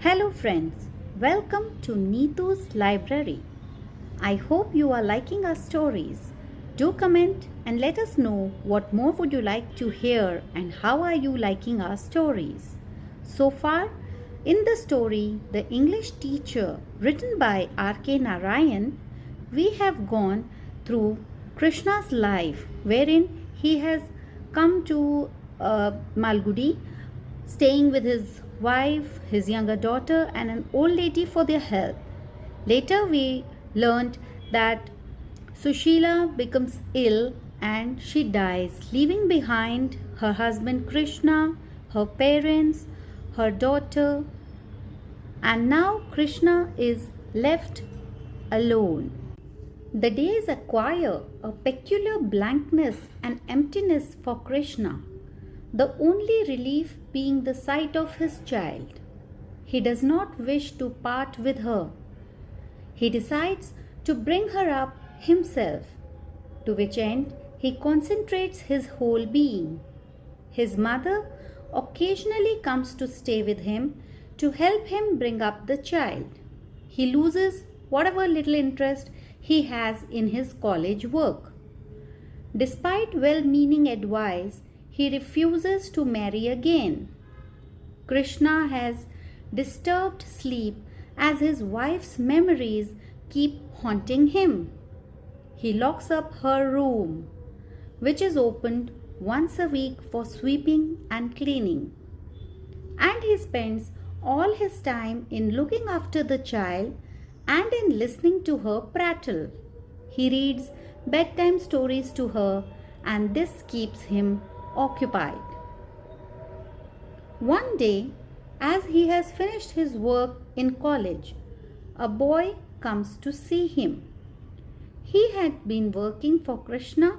Hello friends, welcome to Neetu's Library. I hope you are liking our stories. Do comment and let us know what more would you like to hear and how are you liking our stories. So far, in the story The English Teacher written by R K Narayan, we have gone through Krishna's life wherein he has come to Malgudi staying with his wife, his younger daughter, and an old lady for their health. Later, we learned that Sushila becomes ill and she dies, leaving behind her husband Krishna, her parents, her daughter, and now Krishna is left alone. The days acquire a peculiar blankness and emptiness for Krishna, the only relief being the sight of his child. He does not wish to part with her. He decides to bring her up himself, to which end he concentrates his whole being. His mother occasionally comes to stay with him to help him bring up the child. He loses whatever little interest he has in his college work. Despite well-meaning advice, he refuses to marry again. Krishna has disturbed sleep as his wife's memories keep haunting him. He locks up her room, which is opened once a week for sweeping and cleaning. And he spends all his time in looking after the child and in listening to her prattle. He reads bedtime stories to her, and this keeps him occupied. One day, as he has finished his work in college, a boy comes to see him. He had been working for Krishna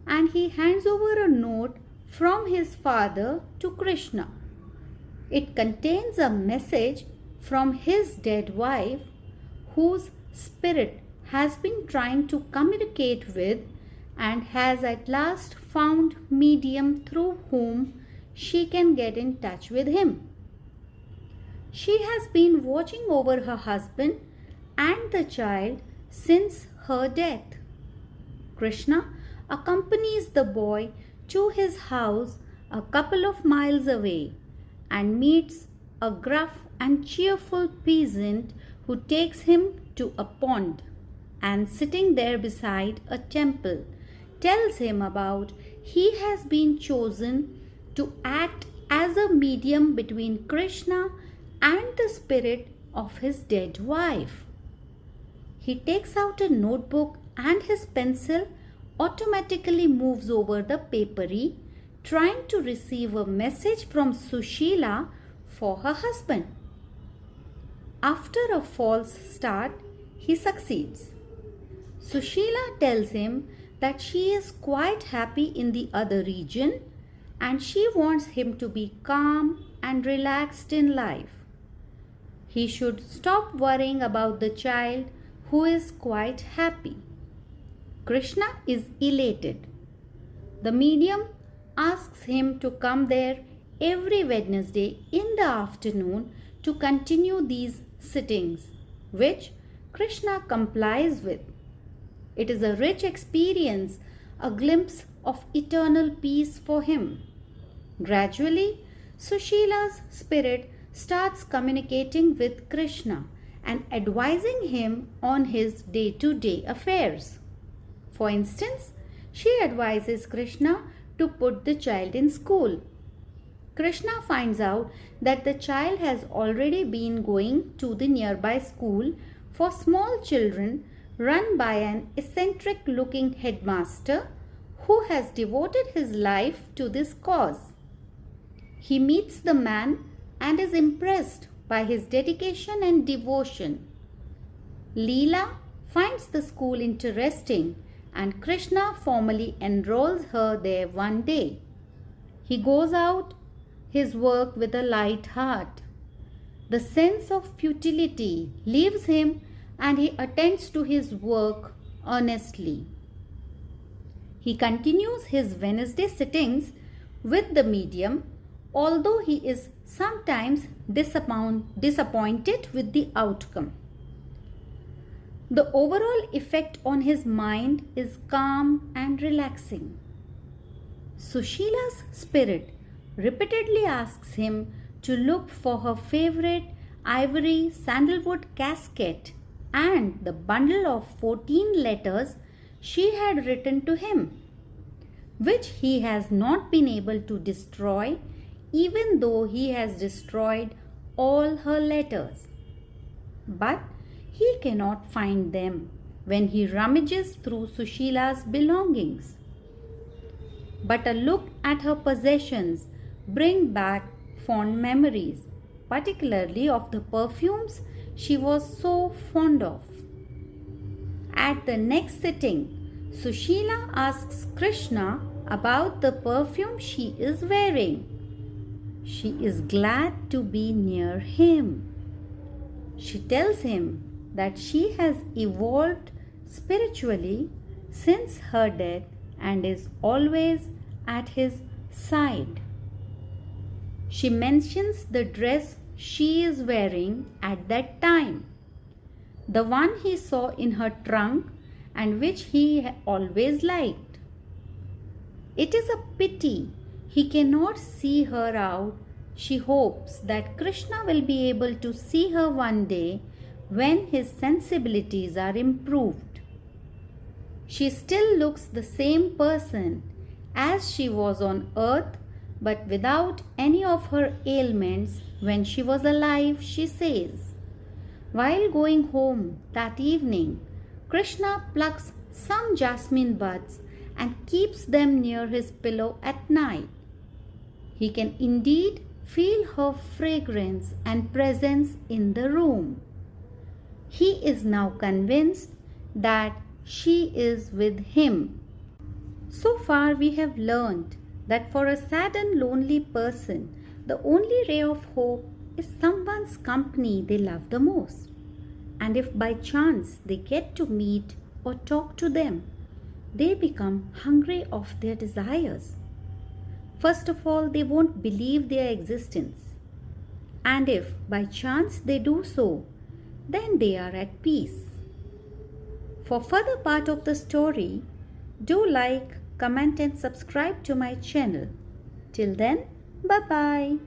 and he hands over a note from his father to Krishna. It contains a message from his dead wife, whose spirit has been trying to communicate with and has at last found medium through whom she can get in touch with him. She has been watching over her husband and the child since her death. Krishna accompanies the boy to his house a couple of miles away and meets a gruff and cheerful peasant who takes him to a pond and, sitting there beside a temple, tells him about he has been chosen to act as a medium between Krishna and the spirit of his dead wife. He takes out a notebook and his pencil automatically moves over the papery, trying to receive a message from Sushila for her husband. After a false start, he succeeds. Sushila tells him that she is quite happy in the other region and she wants him to be calm and relaxed in life. He should stop worrying about the child who is quite happy. Krishna is elated. The medium asks him to come there every Wednesday in the afternoon to continue these sittings, which Krishna complies with. It is a rich experience, a glimpse of eternal peace for him. Gradually, Sushila's spirit starts communicating with Krishna and advising him on his day-to-day affairs. For instance, she advises Krishna to put the child in school. Krishna finds out that the child has already been going to the nearby school for small children run by an eccentric-looking headmaster who has devoted his life to this cause. He meets the man and is impressed by his dedication and devotion. Leela finds the school interesting and Krishna formally enrolls her there one day. He goes out his work with a light heart. The sense of futility leaves him and he attends to his work earnestly. He continues his Wednesday sittings with the medium, although he is sometimes disappointed with the outcome. The overall effect on his mind is calm and relaxing. Sushila's spirit repeatedly asks him to look for her favorite ivory sandalwood casket and the bundle of 14 letters she had written to him, which he has not been able to destroy, even though he has destroyed all her letters. But he cannot find them when he rummages through Sushila's belongings. But a look at her possessions brings back fond memories, particularly of the perfumes she was so fond of. At the next sitting, Sushila asks Krishna about the perfume she is wearing. She is glad to be near him. She tells him that she has evolved spiritually since her death and is always at his side. She mentions the dress she is wearing at that time, the one he saw in her trunk and which he always liked. It is a pity he cannot see her out. She hopes that Krishna will be able to see her one day when his sensibilities are improved. She still looks the same person as she was on earth, but without any of her ailments when she was alive, she says. While going home that evening, Krishna plucks some jasmine buds and keeps them near his pillow at night. He can indeed feel her fragrance and presence in the room. He is now convinced that she is with him. So far we have learned that for a sad and lonely person, the only ray of hope is someone's company they love the most. And if by chance they get to meet or talk to them, they become hungry of their desires. First of all, they won't believe their existence. And if by chance they do so, then they are at peace. For further part of the story, do like, comment and subscribe to my channel. Till then, bye-bye.